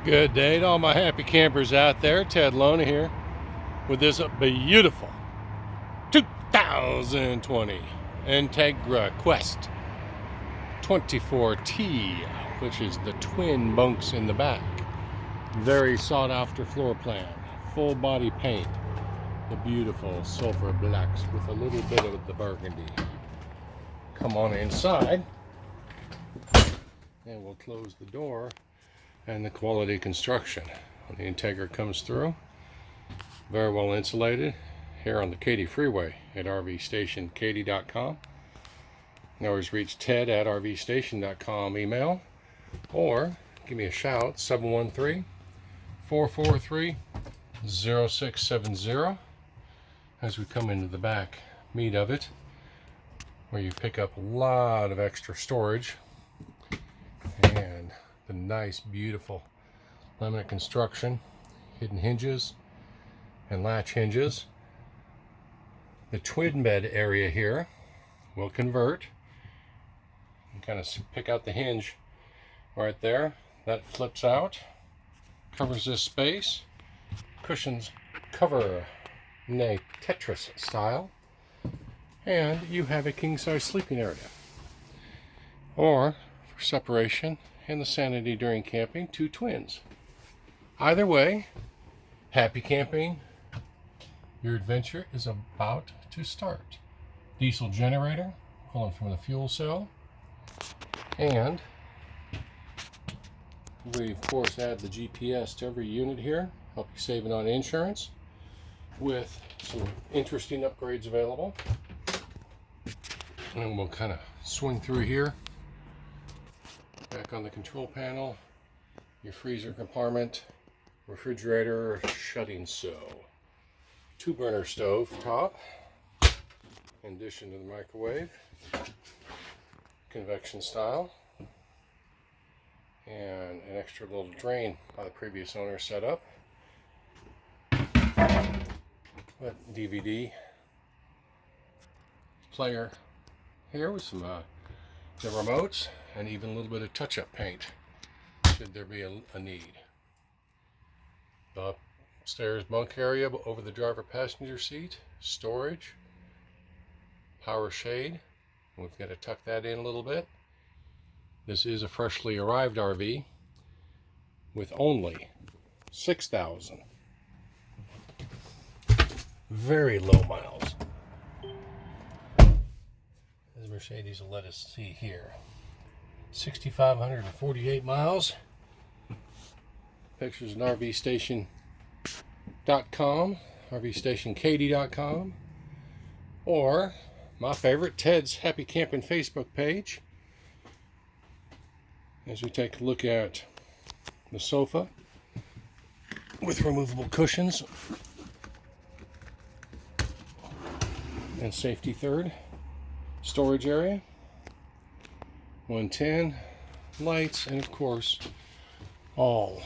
Good day to all my happy campers out there. Ted Lona here with this beautiful 2020 Entegra Qwest 24T, which is the twin bunks in the back. Very sought after floor plan. Full body paint. The beautiful silver blacks with a little bit of the burgundy. Come on inside and we'll close the door. And the quality construction. When the Entegra comes through, very well insulated here on the Katy Freeway at rvstationkaty.com. You can always reach Ted at rvstation.com email, or give me a shout, 713-443-0670, as we come into the back meat of it, where you pick up a lot of extra storage and the nice, beautiful laminate construction, hidden hinges and latch hinges. The twin bed area here will convert. You kind of pick out the hinge right there. That flips out, covers this space. Cushions cover in a Tetris style, and you have a king-size sleeping area. Or for separation and the sanity during camping, two twins. Either way, happy camping. Your adventure is about to start. Diesel generator pulling from the fuel cell, and we of course add the GPS to every unit here, help you saving on insurance, with some interesting upgrades available. And we'll kind of swing through here. Back on the control panel, your freezer compartment, refrigerator shutting sew, 2-burner stove top, in addition to the microwave, convection style, and an extra little drain by the previous owner set up. But DVD player here with some the remotes, and even a little bit of touch-up paint should there be a need. The upstairs bunk area over the driver passenger seat, storage, power shade. We've got to tuck that in a little bit. This is a freshly arrived RV with only 6,000 very low miles. As Mercedes will let us see here, 6,548 miles. Pictures on rvstation.com, rvstationkaty.com, or my favorite, Ted's Happy Camping Facebook page. As we take a look at the sofa with removable cushions and safety third, storage area, 110, lights, and of course all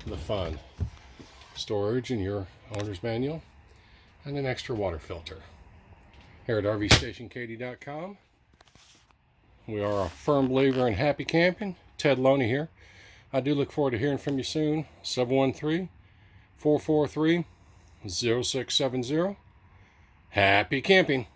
the fun storage in your owner's manual, and an extra water filter. Here at rvstationkaty.com, we are a firm believer in happy camping. Ted Lona here. I do look forward to hearing from you soon. 713-443-0670. Happy camping.